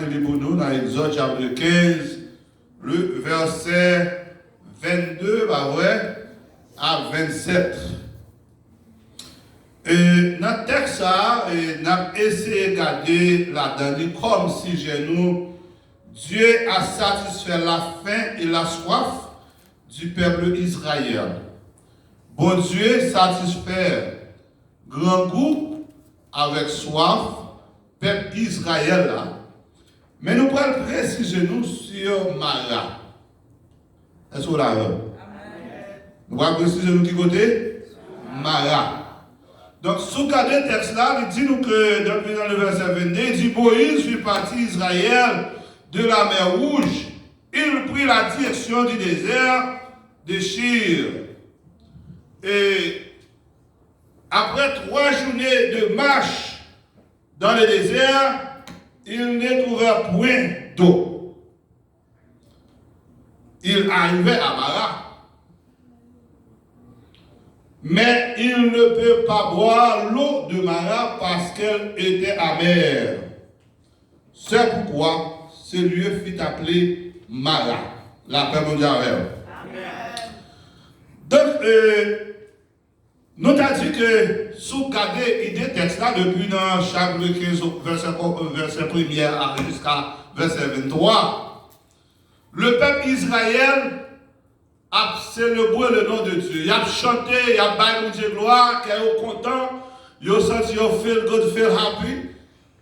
Pour nous dans Exode chapitre 15, le verset 22 à 27. Et dans le texte, nous avons essayé de regarder la dernière comme si Dieu a satisfait la faim et la soif du peuple Israël. Bon Dieu satisfait grand groupe avec soif, peuple Israël là. Mais nous allons préciser nous sur Mara. Est-ce que vous l'avez? Nous allons préciser nous qui côté? Mara. Donc, si vous regardez le texte là, il dit nous que dans le verset 22, il dit Moïse fit partie Israël de la mer Rouge. Il prit la direction du désert de Shir. Et après 3 journées de marche dans le désert, il ne trouvait point d'eau. Il arrivait à Mara. Mais il ne peut pas boire l'eau de Mara parce qu'elle était amère. C'est pourquoi ce lieu fut appelé Mara. La paix mondiale. Donc, nous avons dit que si vous regardez l'idée texte là, depuis dans chapitre 15, verset 1er jusqu'à verset 23, le peuple Israël a célébré le nom de Dieu. Il a chanté, il a baillé Dieu gloire, qu'il est content, il a senti, il a feel good, feel happy,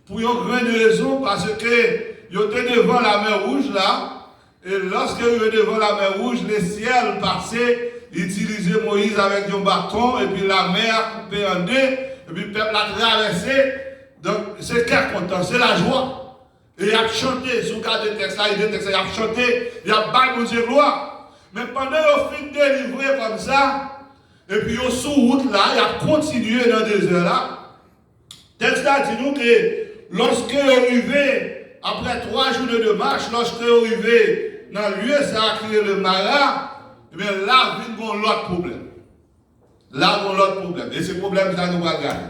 pour une grande raison, parce que il était devant la mer Rouge là, et lorsque il était devant la mer Rouge, le ciel passait. Il utilisait Moïse avec un bâton, et puis la mer coupée en deux, et puis le peuple a traversé. Donc, c'est quel content, c'est la joie. Et il a chanté, si vous regardez le texte là, il a chanté, il a baillé Dieu gloire. Mais pendant qu'il a fini délivré comme ça, et puis il est sous route là, il a continué dans le désert là. Le texte là dit nous que lorsque il est arrivé, après 3 journées de marche, lorsque il est arrivé dans le lieu, ça a créé le Mara. Eh bien là, il y a l'autre problème. Là, il y a l'autre problème. Et ce problème, ça nous va regarder.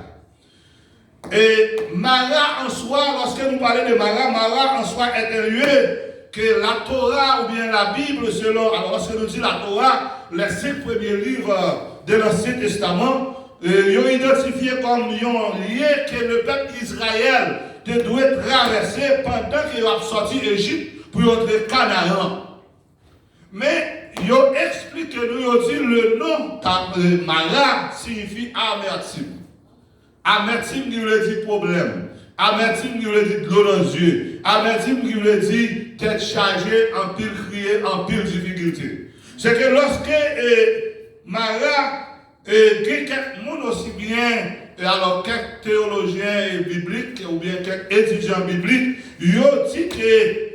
Et Mara en soi, lorsque nous parlons de Mara, Mara en soi est un lieu que la Torah ou bien la Bible, selon, alors lorsque nous dit la Torah, les 5 premiers livres de l'Ancien Testament, ils ont identifié comme un lieu que le peuple d'Israël doit traverser pendant qu'il a sorti d'Égypte pour entrer Canaan. Mais ils ont expliqué, nous ont dit le nom de Mara signifie amertume. Amertume qui veut dire problème. Amertume qui veut dire de l'eau dans les yeux. Amertume qui veut dire tête chargée, en pile crier, en pile difficulté. C'est que lorsque Mara, quelques aussi bien, alors quelques théologiens bibliques ou bien quelques étudiants bibliques, ils ont dit que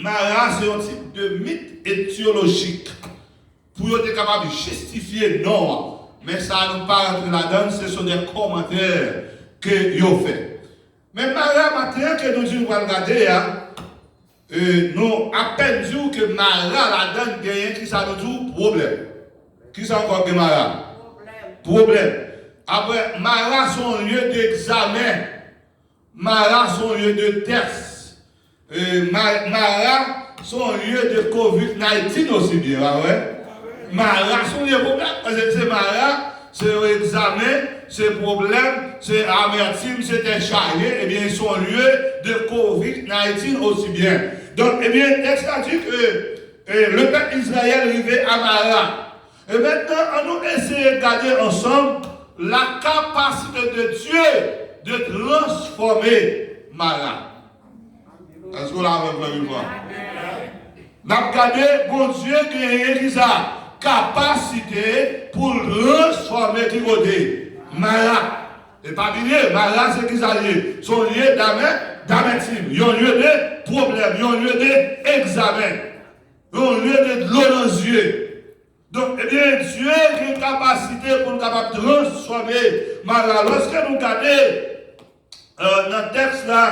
Mara, c'est un type de mythe étiologique. Pour être capable de justifier non. Mais ça ne pas rentrer là-dedans, ce sont des commentaires que ont fait. Mais Mara, maintenant que nous disons regarder, nous à peine disons que Mara là-dedans gagne qui ça nous dit problème. Qui ça encore que Mara? Problème. Après, Mara sont lieu d'examen. Mara sont lieu de test. Mara sont lieu de COVID-19 aussi bien, ouais. Mara sont lieu de problème, parce que c'est Mara, c'est examen, c'est problème, c'est amertume, c'est chargé, et bien ils sont lieu de COVID-19 aussi bien. Donc, eh bien, le texte a dit que le peuple Israël arrivait à Mara. Et maintenant, on nous essaie de regarder ensemble la capacité de Dieu de transformer Mara. Est-ce que vous l'avez vu voir? Nous avons regardé, bon Dieu, qui a capacité pour transformer qui côté Mara. Et pas oublier, Mara, c'est qui ça lié? Son lieu d'amertume, il y a un lieu de problème, il y a un lieu d'examen, il y a un lieu de l'eau dans les yeux. Donc, eh bien, Dieu qui a une capacité pour nous capable de transformer Mara. Lorsque nous regardons dans le texte là,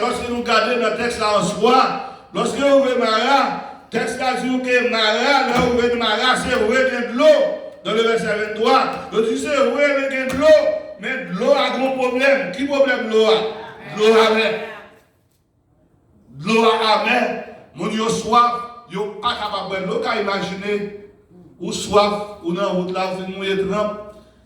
lorsque nous regardons dans le texte là en soi, lorsque vous voyez Mara, le texte là dit que Mara, là où vous voyez Mara, c'est vrai de l'eau. Dans le verset 23, vous dites c'est vrai de l'eau, mais l'eau a un gros problème. Qui problème l'eau a? L'eau avec. de l'eau amère, mon yo soif, yo pas capable de l'eau, qu'à imaginer, ou soif, ou dans la route là, vous faites mouiller trempe,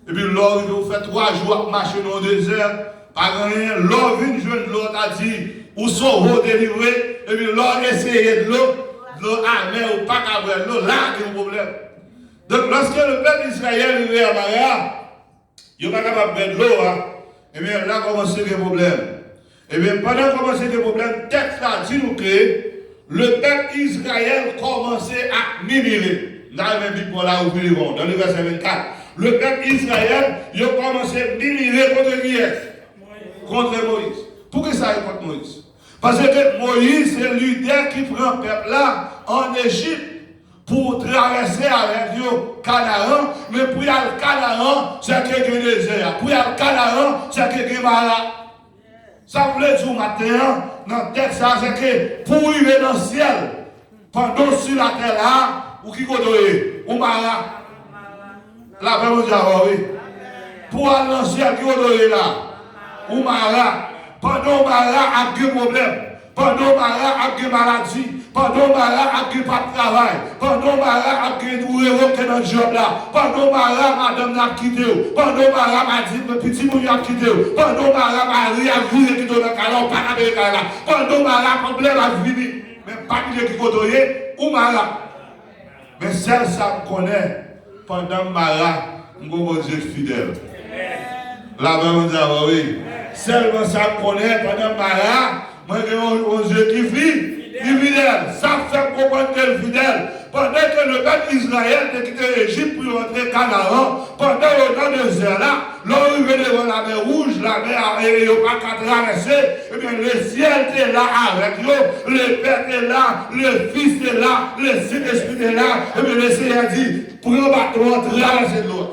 et puis l'eau, vous faites 3 jours à marcher dans le désert, pas rien, l'eau vient jeune, l'eau t'a dit, ou sauve délivré, et puis l'eau essaye de l'eau amère, ou pas capable de l'eau, là, il y a un problème. Donc, lorsque le peuple d'Israël est à Maria, il n'est pas capable de mettre l'eau, et bien là, commence les problèmes. Et bien, pendant qu'on commence les problèmes, le texte là dit nous que le peuple d'Israël commençait à murmurer. Dans la Bible, là, où nous vivons, dans le verset 24. Le peuple d'Israël, il a commencé à murmurer contre qui est? Contre Moïse. Pourquoi ça est contre Moïse? Parce que Moïse, c'est le leader qui prend le peuple là en Égypte pour traverser avec eux Canaan, mais pour y aller au Canaan, c'est quelqu'un de désert. Pour y aller au Canaan, c'est quelqu'un de malade. Ça voulait dire matin, dans le texte, c'est que pour arriver dans le ciel, pendant sur la terre là, ou qui côtoie, ou malade. La paix vous a oui. Pour aller dans le ciel, qui côtoie là, ou malade. Pendant malade, a des problèmes. Pendant malade, a des maladies. Pendant malade, a des pas de travail. Pendant malade, a des nouveaux dans le job là. Pendant malade, madame n'a quitté. Pendant malade, m'a dit, le petit moun a quitté. Pendant malade, Marie a vu qui dans le calon, pas avec là. Pendant malade, problème a fini. Mais pas de qui côtoyer, ou malade. Mais celle ça me connaît. Pendant malade, mon Dieu fidèle. La maman dit, oui. Seulement ça me connaît pendant malade. Moi, j'ai un Dieu qui vit, fidèle. Ça fait comprendre qu'elle est fidèle. Pendant que le peuple d'Israël a quitté l'Égypte pour rentrer Canaan, pendant le désert là, l'on arrivait devant la mer rouge, la mer et il n'y a pas qu'à traverser, et bien le ciel était là avec eux, le Père était là, le Fils était là, le Saint-Esprit était là, et bien le Seigneur dit, prenez un bateau, traversez de l'eau.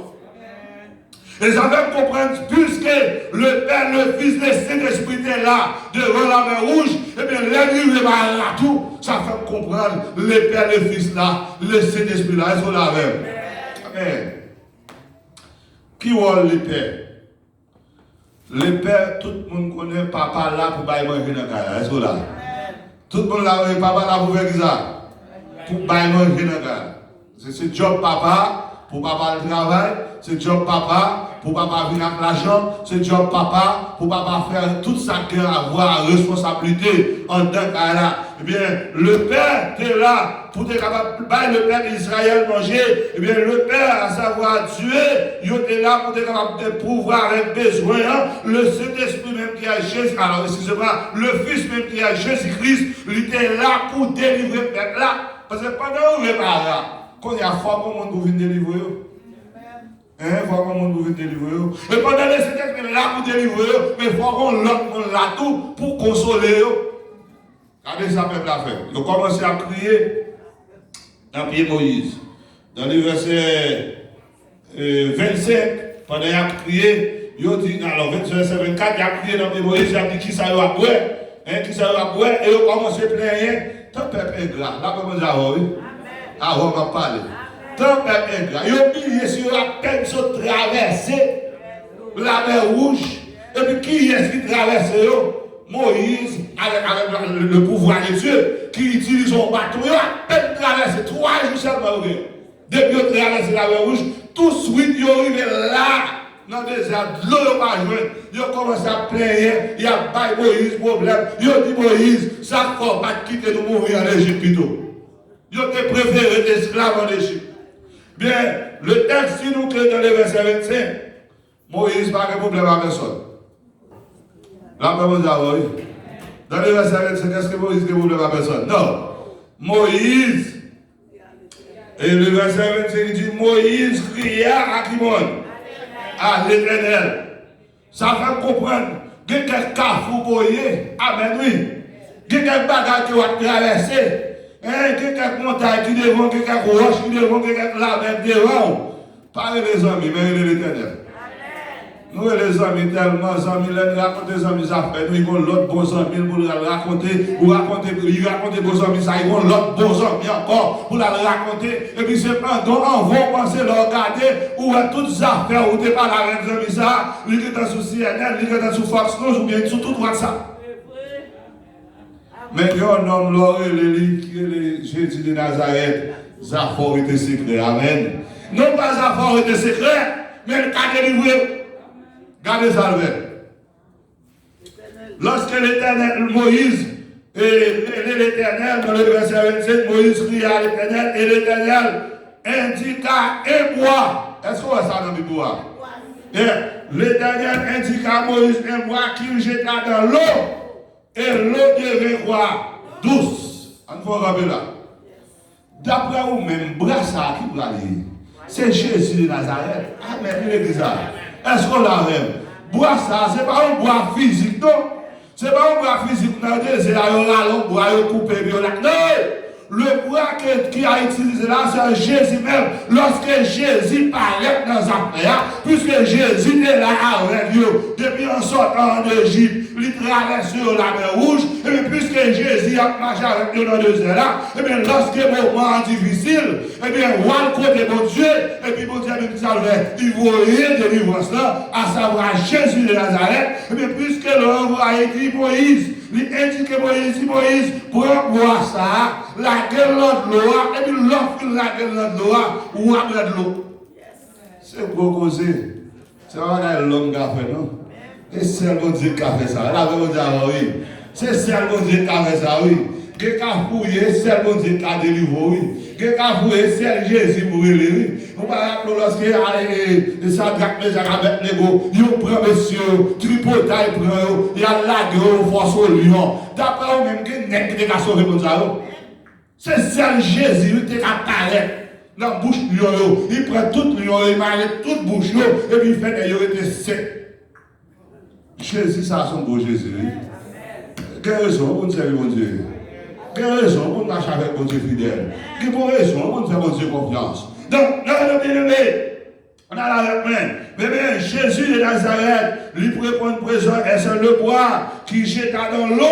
Et ça fait comprendre, puisque le Père, le Fils, le Saint-Esprit est là, devant la mer rouge, et bien l'ennemi va là tout, ça fait comprendre, le Père, le Fils là, le Saint-Esprit là, ils sont là même. Amen. Qui voit le Père? Le Père, tout le monde connaît papa là pour bailler manger dans la gare, ils sont là. Tout le monde là, papa là pour faire ça, pour bailler manger dans la gare. C'est job papa, pour papa le travail, c'est job papa, pour papa venir avec l'argent, c'est job papa, pour papa faire tout ça qui a à avoir responsabilité en tant que là. Eh bien, le Père est là pour être capable de le Père d'Israël manger. Eh bien, le Père, à savoir Dieu, il était là pour être capable de pouvoir avec besoin. Le Saint-Esprit même qui a Jésus, alors excusez-moi, le Fils même qui a Jésus-Christ, il était là pour délivrer le peuple là. Parce que pendant qu'on est par là, quand il y a fort, comment on doit délivrer? Faut qu'on nous délivrer. Et pendant les Saint-Esprit est là pour délivrer, mais il faut qu'on l'autre là tout pour consoler. Regardez ça, peuple a fait. Ils ont commencé à crier dans pied Moïse. Dans le verset 25, pendant qu'il a crié, ils ont dit, alors verset 24, il a crié dans pied Moïse, il a dit qui ça va boire, qui ça va boire, et ils ont commencé à plaindre. Ton peuple est grave. Là, comment ça va, oui? Ah, on va parler. Tant peuple est grave. Ils ont oublié sur la peine de traverser la mer rouge. Et puis qui est-ce qui traverse? Moïse, avec le pouvoir de Dieu, qui utilise son bateau. Ils ont à peine traversé 3 jours seulement. Depuis qu'ils ont traversé la mer rouge, tout de suite, ils sont arrivés là, dans le désert, de l'eau pas joindre. Ils ont commencé à plaindre, il y a pas Moïse problème. Ils ont dit Moïse, ça ne faut pas quitter nous mourir en Égypte plutôt. Ils ont préféré être esclaves en Égypte. Bien, le texte dit nous que dans le verset 25, Moïse n'a pas de problème à personne. Là, comment vous avez dit? Dans le verset 25, est-ce que Moïse n'a pas de problème à personne? Non. Moïse, et le verset 25, il dit Moïse cria à Kimon, à l'Éternel. Ça fait comprendre que quelques carrefours voyez, amen, oui. Que quelques bagages qui ont traversé. Quelques montagnes qui devant, quelques roches qui devant, quelques labels devant. Pas les amis, mais l'Éternel. Nous, les amis, tellement, les amis, les raconter les amis, ça fait, nous, ils ont l'autre bon amis pour le raconter, ou raconter, ils racontent bons amis, ça, ils ont l'autre bon amis encore pour le raconter. Et puis, c'est pas donc, on va penser, le regarder, ou à toutes les affaires, ou t'es pas là avec les amis, ça, lui qui est sur CNN, lui qui est sur Fox News, ou bien sur tout WhatsApp. Mais il y a un homme, qui est Jésus de Nazareth, Zaphor était secret. Amen. Non pas Zaphor était secret, mais il a délivré. Gardez ça le lorsque l'Éternel, Moïse, et l'Éternel, dans le verset 27, Moïse cria à l'Éternel, et l'Éternel indiqua un bois. Est-ce qu'on voit ça dans le bois? L'Éternel indiqua à Moïse un bois qu'il jeta dans l'eau, et l'eau devint quoi? Douce. On va rappeler là. D'après vous-même, Brassa qui va aller, c'est Jésus de Nazareth. Amen. L'église. Est-ce qu'on l'a même? Bois ça, ce n'est pas un bois physique, non? Ce n'est pas un bois physique, non? C'est un bois coupé, non? Le bois qui a utilisé là, c'est Jésus même. Lorsque Jésus parlait dans sa prière, puisque Jésus est là avec eux, depuis en sortant d'Égypte, il traverse sur la mer rouge, et bien puisque Jésus a marché avec eux dans le désert là, et bien lorsque le moment difficile, et bien, on côté mon Dieu, et puis mon Dieu me dit, il voyait délivrance là, à savoir Jésus de Nazareth, et bien puisque l'homme a écrit Moïse, il indique Moïse, prends boire ça, la gueule de l'eau, et puis l'offre la gueule de l'eau, ou après de l'eau. C'est beau causer. C'est vrai l'homme qui a fait, non? Et c'est le bon Dieu qui a fait ça. Là, vous dire, oui. C'est le bon Dieu qui a fait ça, oui. Qui a fouillé, c'est le bon Dieu qui a délivré, oui. Qui a fouillé, c'est Jésus pour lui, oui. Vous pouvez rappeler lorsque ça drape les arabes avec les gars, ils prennent monsieur, tripotaille, il y a la gueule, force au lion. D'après vous-même, qui n'est pas sauvé comme ça, c'est celle Jésus qui apparaît dans la bouche de lion. Il prend tout lion, il marque toute bouche, et puis il fait des lions étaient secs. Jésus, ça, son beau Jésus. Quelle raison pour nous servir mon Dieu? Quelle raison pour nous marcher avec mon Dieu fidèle? Quelle raison pour nous faire mon Dieu confiance? Donc, non, bien-aimé, on a la réponse. Mais bien, Jésus de Nazareth, lui répond présent, et c'est le bois qui jeta dans l'eau,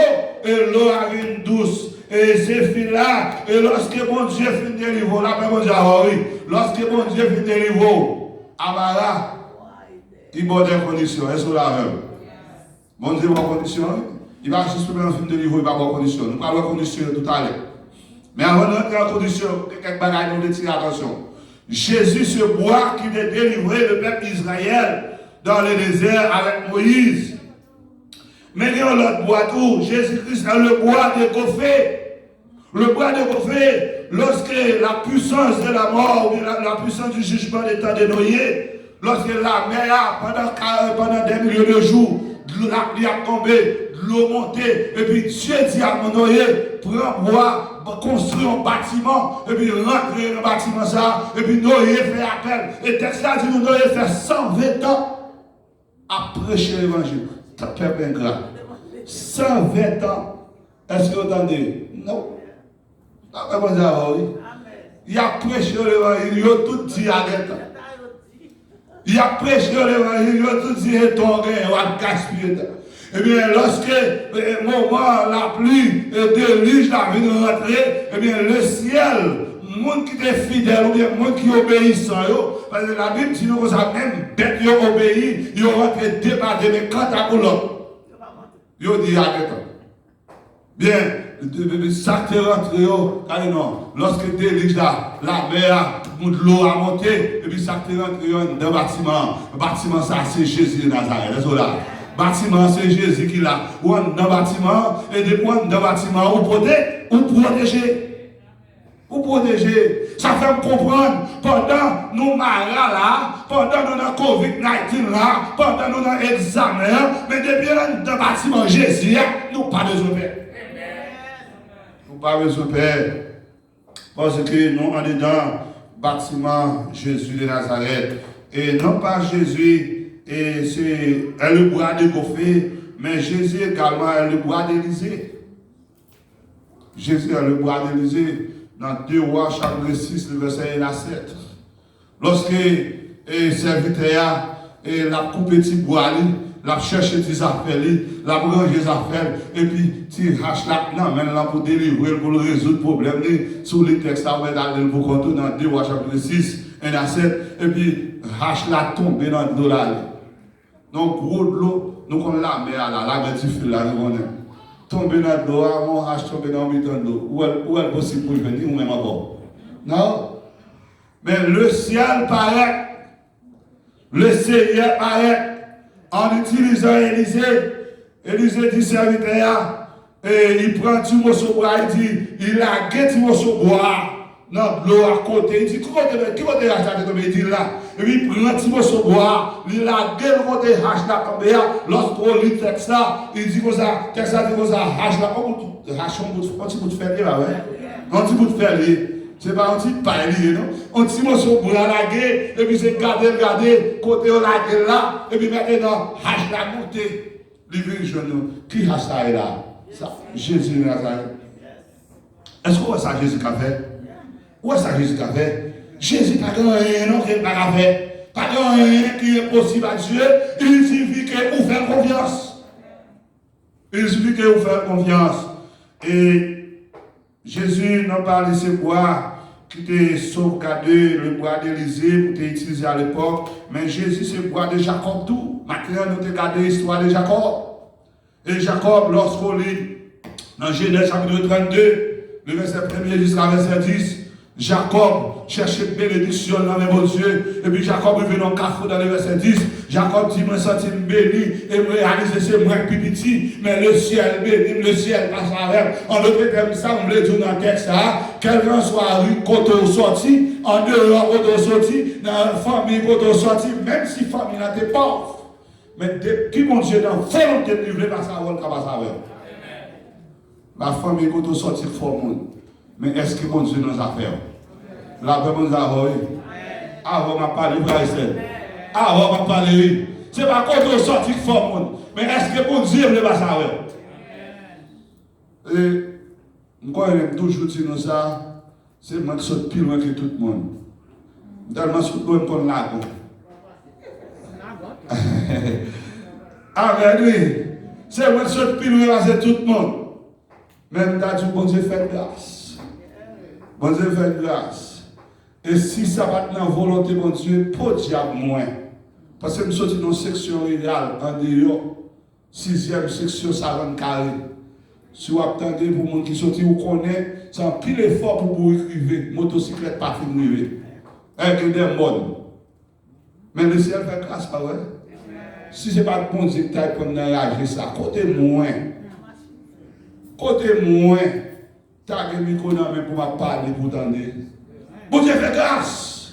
et l'eau avait une douce. Et ces filles-là, et lorsque mon Dieu finit de niveau, là, mon Dieu, oui, lorsque mon Dieu finit de niveau, Amara, il boit des conditions, est-ce que là même? Mon Dieu va en condition, il va juste faire un film de niveau, il va en condition. Nous parlons en condition tout à l'heure. Mais avant d'entrer en condition, quelques bagages nous détirent attention. Jésus, ce bois qui a délivré le peuple Israël dans le désert avec Moïse. Mais il y a l'autre bois tout. Jésus-Christ a le bois de Gophé. Le bois de Gophé, lorsque la puissance de la mort, ou la puissance du jugement d'état de noyer, lorsque la mer, pendant des milliers de jours, la pluie a tombé, l'eau montée, et puis Dieu dit à Noé, prends bois, construis un bâtiment, et puis rentrer dans le bâtiment ça, et puis Noé fait appel. Et texte là dit Noé fait 120 ans à prêcher l'évangile. Ça fait bien grave. 120 ans. Est-ce que vous entendez? Non. Il a prêché l'évangile, il a tout dit arrête. Il a prêché l'évangile, il a tout dit ton gain, il a gaspillé. Eh bien, lorsque le moment, la pluie déluge, la vie de rentrer, eh bien, le ciel, le monde qui est fidèle, ou bien le monde qui obéit sans eux, parce que la Bible dit que ça même bête, ils obéit, ils rentrent débattre, mais quand à l'autre, ils dit arrête. Bien, ça te rentre, car non, lorsque tu es là, la mer, l'eau a monté, et puis ça te rentre dans le bâtiment. Le bâtiment, ça, c'est Jésus de Nazareth. Le bâtiment, c'est Jésus qui l'a. Ou dans le bâtiment, et depuis dans le bâtiment, ou protéger. Ou protéger. Ça fait me comprendre, pendant nous malades là, pendant nous dans COVID-19 là, pendant nous dans l'examen, mais depuis dans le bâtiment Jésus, nous pas besoin de paix. Pas besoin de paix. Parce que nous, on est dans le bâtiment Jésus de Nazareth. Et non pas Jésus, et c'est le bois de Gophé, mais Jésus également est le bois d'Élysée. Jésus est le bois d'Élysée dans 2 Rois, chapitre 6, le verset 1 à 7. Lorsque le serviteur a coupé petit bois, la cherche des affaires, la branche des affaires, et puis tu haches là, non, maintenant pour délivrer, pour résoudre le problème, sur les textes, ça va aller pour compter dans 2 Rois, chapitre 6, 1 à 7, et puis hache là tomber dans le dos là. Donc, gros de l'eau, nous on la mer là, la mer du fil là, nous on est. tomber dans l'eau, mon hache tomber dans le bidon de l'eau. Où est possible pour venir ou même encore? Non. Mais le ciel paraît, le Seigneur paraît, en utilisant Élisée. Élisée dit serviteur, et il prend du morceau bois, il dit, il a guetté du morceau bois dans l'eau à côté. Il dit, qui va te racheter tomber? Il dit là. Et puis il prend du morceau bois, il a guetté le côté hache là tomber. Lorsqu'on lit le texte là, il dit comme ça, texte là dit comme ça, hache là, on petit bout de fer là, ouais. Un petit bout de fer là. C'est pas un petit paille, non? Un petit morceau bois lagué, et puis c'est garder, côté on lagué là, et puis maintenant, hache là monté. Les jeunes, qui a ça là? Ça, Jésus Nazareth. Est-ce que ça Jésus a fait? Où est-ce que Jésus a fait? Jésus n'a rien qu'il n'a pas fait. Pas rien qui est possible à Dieu. Il suffit que vous faites confiance. Il suffit que vous faites confiance. Et Jésus n'a pas laissé boire qui était sauvegardé le bois d'Élysée pour t'utiliser à l'époque. Mais Jésus, c'est le bois de Jacob tout. Maintenant, nous avons regardé l'histoire de Jacob. Et Jacob, lorsqu'on lit dans Genèse chapitre 32, le verset 1er jusqu'à verset 10, Jacob cherchait bénédiction dans les beaux Dieu. Et puis Jacob est venu dans le carrefour dans le verset 10. Jacob dit, moi senti béni et me réaliser c'est moi qui petit, mais le ciel béni, le ciel passe avec. En d'autres termes, ça, on me dit dans le texte, quelqu'un soit rue, quand on sorti, en dehors, quand on sorti, dans la famille, quand on sorti, même si la famille n'était pauvre. Mais depuis mon Dieu, dans la volonté de livrer, parce qu'on va passer avec. La famille, quand on sorti, il faut le monde. Mais est-ce que mon Dieu nous a fait? La paix nous a fait. Avant m'a parlé, frère et sœur. Avant m'a parlé. C'est pas quand on sorti qu'il faut le monde. Mais est-ce que mon Dieu nous a fait? Et moi, j'aime toujours dire ça. C'est moi qui saute plus loin que tout le monde. Tellement que je peux la Amen, oui. C'est moi qui saute plus loin que tout le monde. Même t'as dit, bon Dieu fait grâce. Bon Dieu fait grâce. Et si ça va être dans la volonté de bon Dieu, pour diable moins. Parce que nous sommes dans une section rurale, en dehors, 6e section, ça rend carré. Si vous attendez pour les gens qui sortent, vous connaissez, c'est un pile effort pour vous écrire. Motocyclette pas fini. Avec des modes. Mais le ciel fait grâce, pas vrai? Si ce n'est pas bon Dieu qui t'a pour réagir ça, côté moins. Côté moins, t'as des micros dans main pour parler, pour t'entendre. Bon Dieu fait grâce.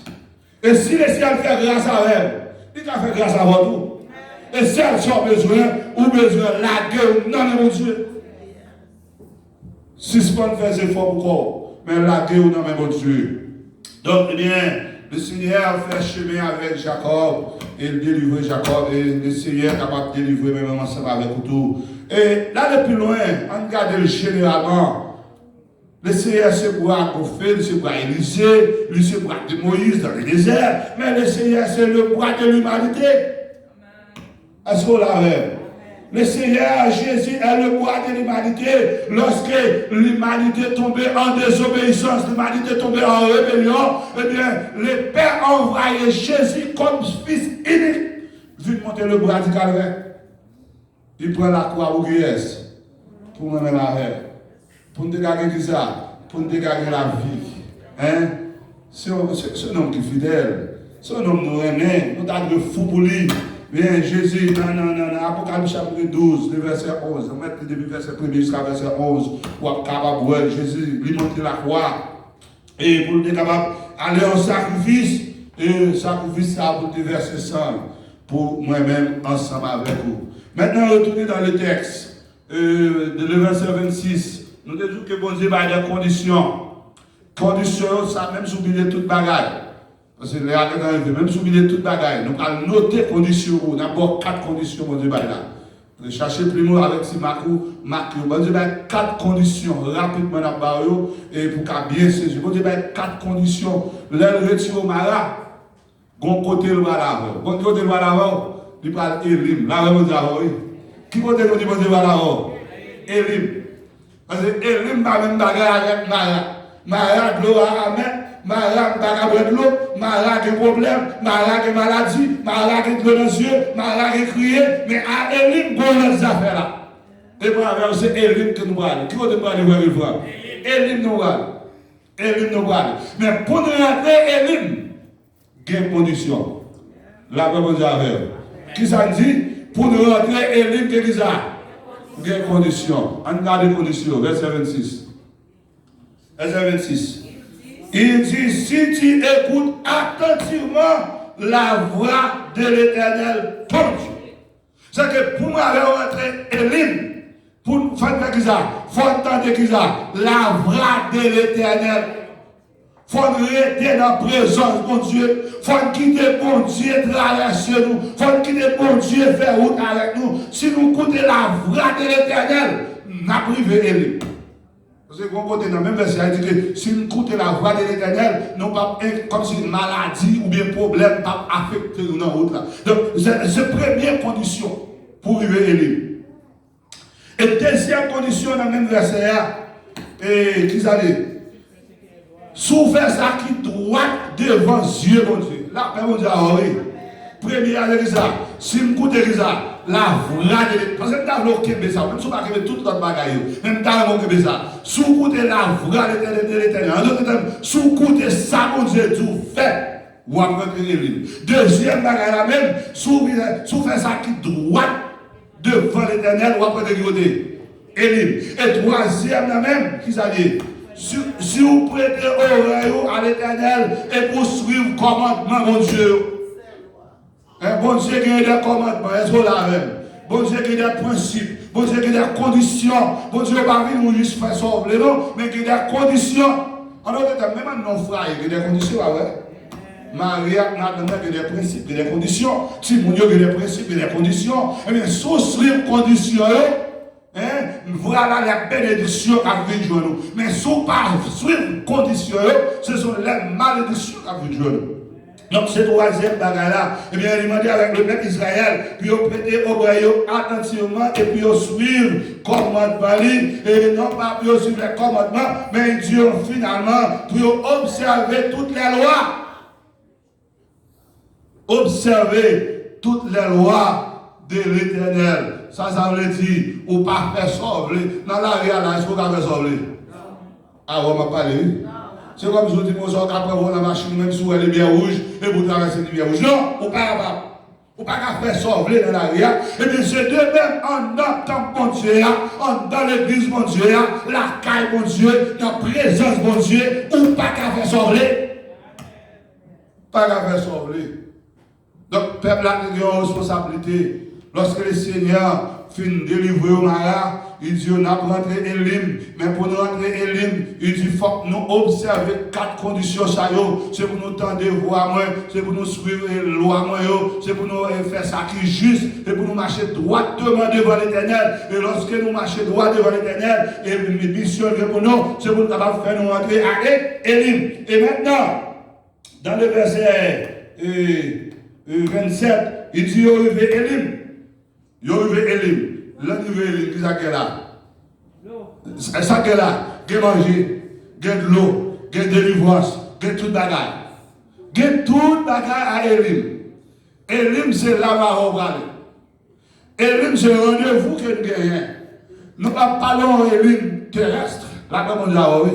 Et si le ciel fait grâce à elle, il a fait grâce à vous. Et si elle a besoin, ou besoin de la gueule, non, mon Dieu. Si ce n'est pas faire effort pour quoi, mais la gueule, non, mon Dieu. Donc, eh bien, le Seigneur fait chemin avec Jacob, et il délivre Jacob, et le Seigneur est capable de délivrer même ensemble avec tout. Et là, depuis loin, on regarde généralement, le Seigneur se boit au feu, il se boit Élisée, il se boit de Moïse dans le désert, mais le Seigneur c'est le bois de l'humanité. Est-ce qu'on l'a vu? Le Seigneur Jésus est le bois de l'humanité. Lorsque l'humanité tombait en désobéissance, l'humanité tombait en rébellion, eh bien, le Père a envoyé Jésus comme fils unique. Vu monter le bois du calvaire. Il prend la croix au Guiès pour me mettre la haine. Pour nous dégager ça, pour nous dégager la vie. Hein? C'est un homme qui est fidèle. C'est un homme nous aimé. Nous avons fou pour lui. Bien, Jésus, dans Apocalypse chapitre 12, le verset 11, on met depuis verset 1 jusqu'à verset 11, où Jésus lui montre la croix. Et pour être capable d'aller en sacrifice, et sacrifice ça pour verser ça pour moi-même ensemble avec vous. Maintenant, retournez dans le texte, le verset 26. Nous disons que bon Dieu va y avoir des conditions. Conditions, ça même souligner toute bagaille. Parce que les gens même souligner toute bagaille. Nous allons noter conditions. D'abord, 4 conditions, bon Dieu va y avoir. Cherchez plus loin avec si Marco. Bon Dieu va y avoir 4 conditions. Rapidement dans le barreau. Et pour qu'à bien saisir. Bon Dieu va y avoir 4 conditions. L'aile retire au mara. Bon côté le va là. Bon côté le va là. Il parle Elim. Là, vous avez qui côté le bon Dieu va là? Elim. Parce que Elim va même bagarre avec Mara. Mara de l'eau à mettre, Mara bagarre de l'eau, Mara qui problème, Mara qui maladie, Mara qui de l'eau dans les yeux, Mara qui crier, mais à Elim, bon les affaires là. Et pour avoir c'est Elim que nous allons. Qui va te parler voir le voir? Elim nous allons. Elim nous allons. Mais pour nous rentrer Elim, il y a une condition. La Bible dit avec. Qui ça dit? Pour nous rentrer Elim, qu'est-ce que ça? Il y a une condition. On regarde les conditions. Verset 26. Verset 26. Il dit, si tu écoutes attentivement la voix de l'Éternel, ton Dieu. C'est que pour moi, rentrer Elim, pour faire ça, il faut entendre la voix de l'Éternel. Il faut rester dans la présence de mon Dieu. Il faut quitter mon Dieu traverser nous. Il faut quitter mon Dieu faire route avec nous. Si nous écoutons la voix de l'Éternel, nous avons privé Elim. Parce que côté dans le même verset, il dit que si nous écoutons la voix de l'Éternel, nous pas comme si une maladie ou bien problème pas affecté nous dans la route. Donc, c'est la première condition pour arriver Elim. Et deuxième condition dans le même verset, et qui ça dit? Souffre ça qui droit devant Dieu, mon Dieu. Là, mon Dieu, oui. Première, c'est ça. Si vous écoutez ça, la voix de l'Éternel. Parce que nous avons bloqué ça. Même si vous avez tout notre bagaille. Même si vous avez bloqué ça. Si vous écoutez la voix de l'Éternel. En d'autres termes, si vous écoutez ça, mon Dieu, tout fait. Vous avez rentré Elim. Deuxième bagaille là même, si vous faites ça qui droit devant l'Éternel, vous avez rentré Elim. Et troisième là même, qui ça dit? Si vous prêtez oreille à l'Éternel et pour suivre le commandement, mon Dieu. Bon Dieu qui a des commandements, est-ce que là même? Bon Dieu qui a des principes, bon Dieu qui a des conditions. Bon Dieu pas venir juste faire sauver, non, mais qui a des conditions. En d'autres termes, même non frère, il y a des conditions, ouais. Maria, il y a des principes, il y a des conditions. Timon, il y a des principes, il y a des conditions. Eh bien, sous ces conditions, voilà la bénédiction qui vient de nous. Mais sous pas suivre conditions, ce sont les malédictions qui viennent de nous. Donc, ce troisième bagage-là, eh bien, il m'a dit avec le peuple Israël, puis ils prêter oreille attentivement, et puis ils suivent commandement, et non pas puis ils suivent les commandements, mais ils disent finalement, puis ils observer toutes les lois. Observer toutes les lois de l'Éternel. Ça veut dire, ou pas faire sauver. Dans la réalité, est-ce qu'on va faire sauver? Ah, on m'a parlé. C'est comme si on dit, on sort après vous la machine, même si elle est bien rouge, et vous traversez les bien rouge. Non, on ne peut pas faire sauver dans la réalité. Et bien, c'est de même, en dans le bon Dieu, dans l'église, mon Dieu, la caille, mon Dieu, dans la présence, mon Dieu, ou pas qu'à faire sauver. Pas qu'à faire sauver. Donc, le peuple a une responsabilité. Lorsque le Seigneur finit de délivrer au Mara, il dit on a rentré Elim. Mais pour nous rentrer Elim, il dit il faut que nous observer 4 conditions. C'est pour nous tendre voix moins, c'est pour nous suivre la loi moins, c'est pour nous faire ça qui est juste, et pour nous marcher droitement devant l'Éternel. Et lorsque nous marchons droit devant l'Éternel, et les missions pour nous, c'est pour nous capables de faire nous rentrer à Elim. Et maintenant, dans le verset 27, il dit, yo rive Elim. Yo rive Elim. Là, rive Elim, qui ça là? Ça qu'est là, qui manger, qui de l'eau, qui de délivrance, qui tout bagaille. Qui tout bagaille à Elim. Elim, c'est là où on va aller. Elim, c'est le rendez-vous que nous gagnons. Nous ne parlons d'Elim terrestre. La paix mondiale, oui.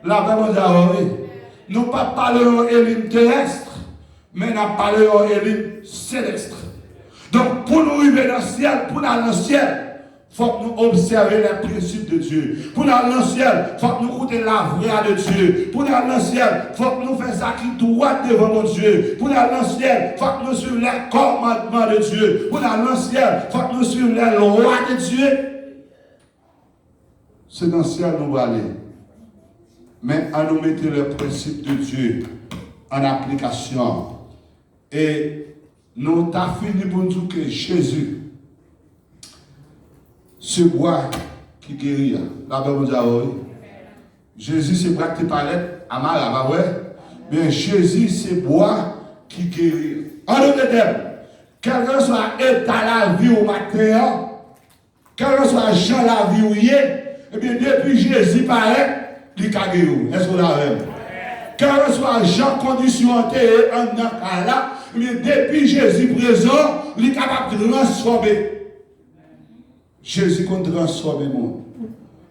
La paix mondiale, oui. Nous ne parlons d'Elim terrestre. Mais nous parlons d'Elim céleste. Donc, pour nous arriver dans le ciel, pour nous aller dans le ciel, il faut que nous observions les principes de Dieu. Pour nous aller dans le ciel, il faut que nous écoutions la voix de Dieu. Pour nous aller dans le ciel, il faut que nous fassions ça qui doit devant mon Dieu. Pour nous aller dans le ciel, il faut que nous suivions les commandements de Dieu. Pour nous aller dans le ciel, il faut que nous suivions les lois de Dieu. C'est dans le ciel nous allons aller. Mais à nous mettre les principes de Dieu en application. Et nous avons fini pour nous dire que Jésus, ce bois qui guérit, la Bible dit oui. Jésus, c'est bois qui parlait à Mara, mais Jésus, c'est bois qui guérit. En d'autres termes, quel que soit l'état la vie au matin, quel que soit Jean la vie où il est, et bien depuis Jésus paraît, il a guéri. Est-ce que vous l'avez? Quel que soit Jean condition en là, mais depuis Jésus présent, il est capable de transformer. Jésus qu'on transforme le monde.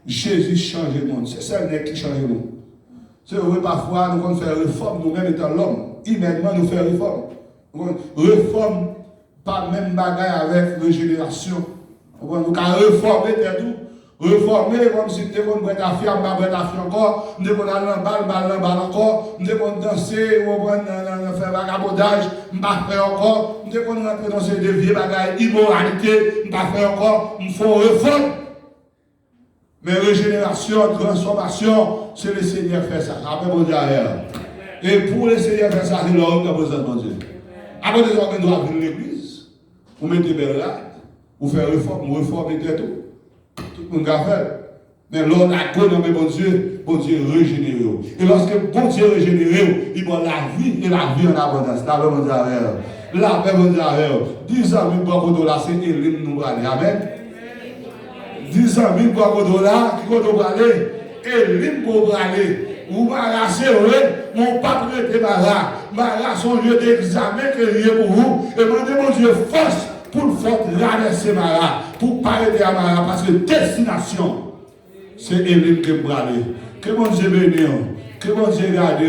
Jésus change le monde. C'est ça qui change le monde. C'est vrai, parfois, nous faisons réforme, nous-mêmes étant l'homme. Immédiatement, nous faisons réforme. Réforme, pas même bagaille avec régénération. Nous avons réformer tout. Reformer comme si nous devons être affaire, nous devons affaire encore, nous devons aller en balle encore, nous devons danser, nous devons faire vagabondage, nous devons faire encore, nous devons rentrer dans ces vieux bagailles, immoralité, nous devons faire encore, nous faut réforme. Mais régénération, transformation, c'est le Seigneur qui fait ça. Après, mon Dieu, et pour le Seigneur faire ça, c'est l'homme qui a besoin de mon Dieu. Après, des hommes qui doivent venir à l'église, vous mettez belle là, vous faites réforme, vous réformez tout. Tout le monde a fait. Mais l'homme a connu, mais bon Dieu régénéré. Et lorsque bon Dieu régénéré, il voit la vie et la vie en abondance. La paix, mon Dieu, la paix, mon Dieu, 10 ans, 1000 $, c'est Elim nous aller. Amen. 10 ans, 1000 $, qui vont aller. Elim pour aller. Vous m'arrachez, mon papa était malade. Malade, son lieu d'examen que lié pour vous. Et demandez, mon Dieu, force pour le faire traverser Mara, pour parler de Mara, parce que destination, c'est Elim qui peut aller. Que mon Dieu bénisse, que mon Dieu garde,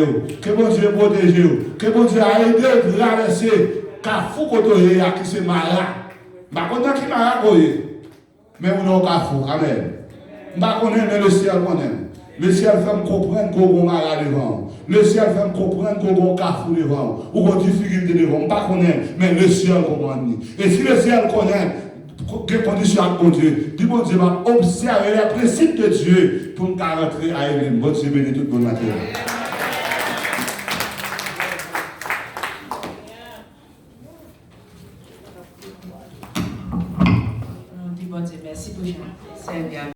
que mon Dieu protège, que mon Dieu aide à traverser, car fou kotoye à qui c'est Mara. Par contre, qui Mara koye, mais on n'a pas fou, amen. Par contre, mais le ciel connaît. Le ciel fait me comprendre qu'on a Mara devant. Le ciel fait me comprendre qu'on a Carrefour devant. Ou qu'on a difficulté devant. Pas connaître, mais le ciel comprend. Et si le ciel connaît, quelles conditions à mon Dieu, dit mon Dieu va observer les principes de Dieu pour me rentrer à Elim. Bon Dieu bénit toute bonne matière.